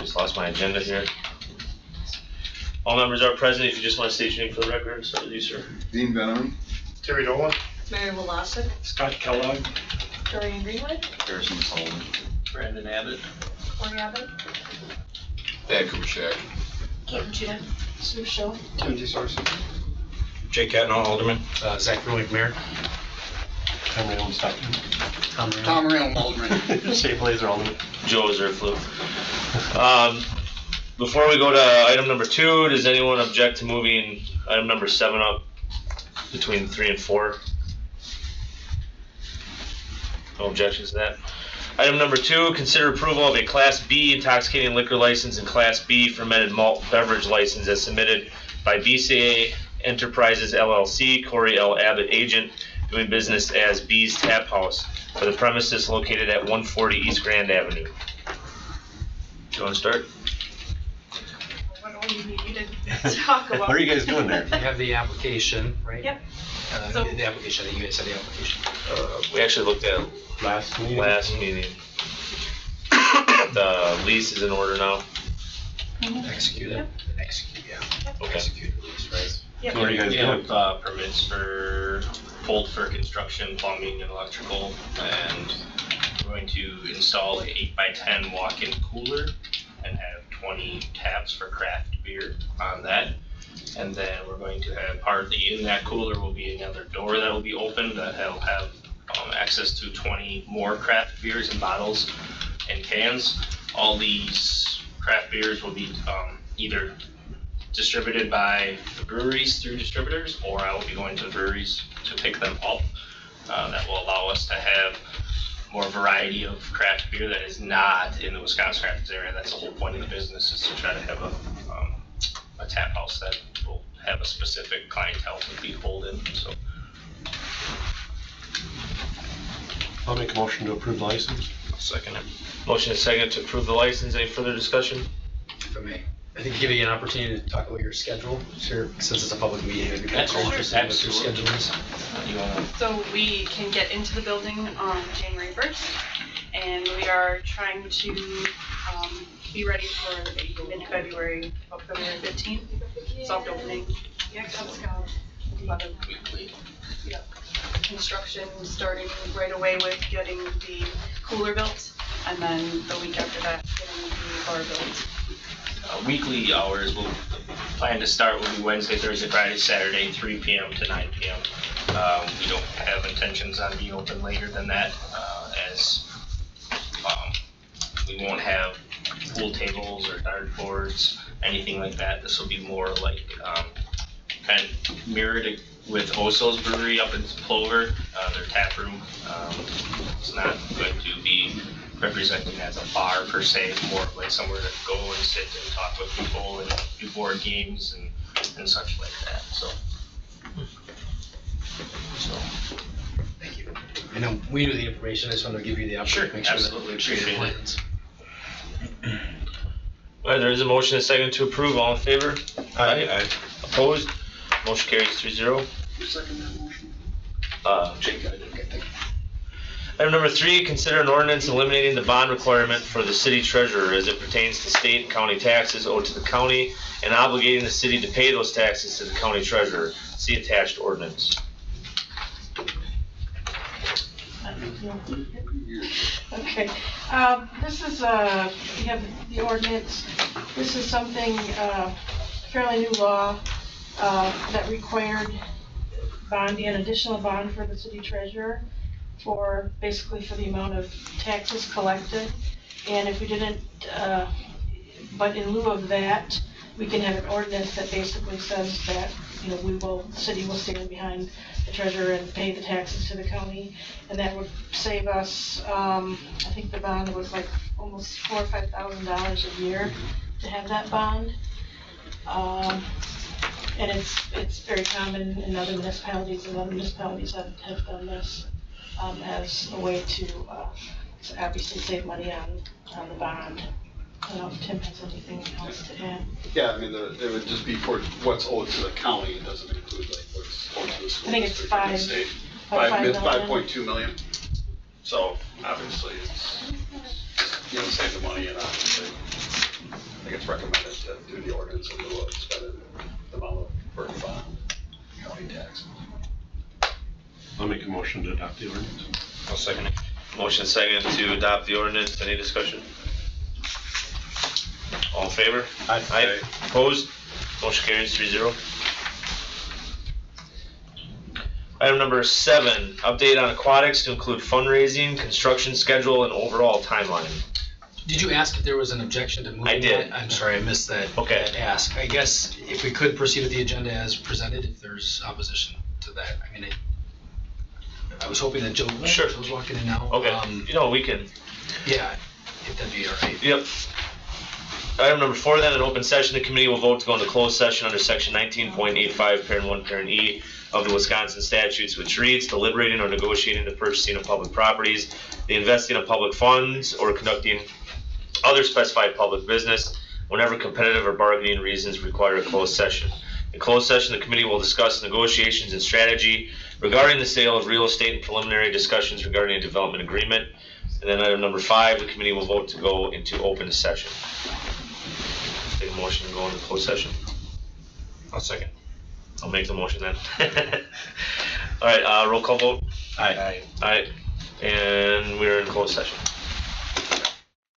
just lost my agenda here. All members are present. If you just want to state your name for the record, start with you, sir. Dean Benham. Terry Dolan. Mary Wolosic. Scott Kellogg. Dorian Greenwood. Harrison Sullivan. Brandon Abbott. Corey Abbott. Thad Kubaschak. Caitlin Cheatham. Sue Show. Timothy Sorensen. Jake Catno, Alderman. Zach Rulick, Mayor. Tom Rayone, Stockton. Tom Rayone, Alderman. Shea Blazer, Alderman. Joe Zerflu. Before we go to item number 2, does anyone object to moving item number 7 up between 3 and 4? No objections to that. Item number 2, consider approval of a Class B intoxicating liquor license and Class B fermented malt beverage license as submitted by BCA Enterprises LLC, Corey L. Abbott agent, doing business as B's Tap House for the premises located at 140 East Grand Avenue. Do you want to start? What do you need to talk about? What are you guys doing there? You have the application, right? Yep. The application, I think you guys said the application. We actually looked at Last meeting? last meeting. The lease is in order now. Execute it. Yep. Execute, yeah. Okay. Execute the lease, right? Yep. What are you guys We doing? have permits for, pulled for construction, plumbing, and electrical, and we're going to install an 8x10 walk-in cooler and have 20 taps for craft beer on that. And then we're going to have partly in that cooler will be another door that will be open that will have access to 20 more craft beers in bottles and cans. All these craft beers will be either distributed by the breweries through distributors, or I will be going to the breweries to pick them up. That will allow us to have more variety of craft beer that is not in the Wisconsin Craft area. That's the whole point of the business, is to try to have a tap house that will have a specific clientele to be pulled in. So I'll make a motion to approve the license. Second. Motion is second to approve the license. Any further discussion? For me. I think give you an opportunity to talk about your schedule, sure, since it's a public meeting, maybe That's people sure. interested in what your Absolutely. schedule is. you wanna So we can get into the building on January 1st, and we are trying to be ready for mid-February, about February 15th, soft opening. weekly. Construction starting right away with getting the cooler built, and then the week after that, getting the bar built. Weekly hours will plan to start will be Wednesday, Thursday, Friday, Saturday, 3 p.m. to 9 p.m. We don't have intentions on being open later than that, as we won't have pool tables or dart boards, anything like that. This will be more like kind of mirrored with Oso's Brewery up in Plover, their tap room. It's not going to be representing as a bar per se, more like somewhere to go and sit and talk with people and do board games and such like that. So Thank you. I know we knew the information, I just wanted to give you the opportunity to make sure that absolutely we treated appreciate it. plans. All right, there is a motion and a second to approve. All in favor? Aye. Opposed? Motion carries 3-0. Second that motion. Jake, I didn't get that. Item number 3, consider an ordinance eliminating the bond requirement for the city treasurer as it pertains to state and county taxes owed to the county and obligating the city to pay those taxes to the county treasurer. See attached ordinance. Okay, this is, we have the ordinance, this is something, fairly new law, that required bonding, an additional bond for the city treasurer for, basically for the amount of taxes collected. And if we didn't, but in lieu of that, we can have an ordinance that basically says that, you know, the city will stand behind the treasurer and pay the taxes to the county. And that would save us, I think the bond was like almost $4,000 or $5,000 a year to have that bond. And it's very common in other municipalities, and other municipalities have done this as a way to obviously save money on the bond. I don't know if Tim has anything else to add. Yeah, I mean, it would just be for what's owed to the county, it doesn't include like what's owed to the school I think it's district or the state. It's 5.2 million. So obviously it's, you know, save the money and obviously. recommended to do the ordinance and we'll expend the amount of burden on county tax. I'll make a motion to adopt the ordinance. I'll second it. Motion second to adopt the ordinance. Any discussion? All in favor? Aye. Opposed? Motion carries 3-0. Item number 7, update on aquatics to include fundraising, construction schedule, and overall timeline. Did you ask if there was an objection to moving I did. that? I'm sorry, I missed that. Okay. That ask. I guess if we could proceed with the agenda as presented, if there's opposition to that. I mean, I was hoping that Joe Sure. Joe's walking in now. Okay, we can. Yeah, if that'd be all right. Yep. Item number 4, then, in open session, the committee will vote to go into closed session under section 19.85, parent 1, parent E of the Wisconsin statutes, which reads, deliberating or negotiating the purchasing of public properties, the investing of public funds, or conducting other specified public business whenever competitive or bargaining reasons require a closed session. In closed session, the committee will discuss negotiations and strategy regarding the sale of real estate and preliminary discussions regarding a development agreement. And then item number 5, the committee will vote to go into open session. Take a motion to go into closed session. I'll second. I'll make the motion then. All right, roll call vote. Aye. Aye. And we're in closed session.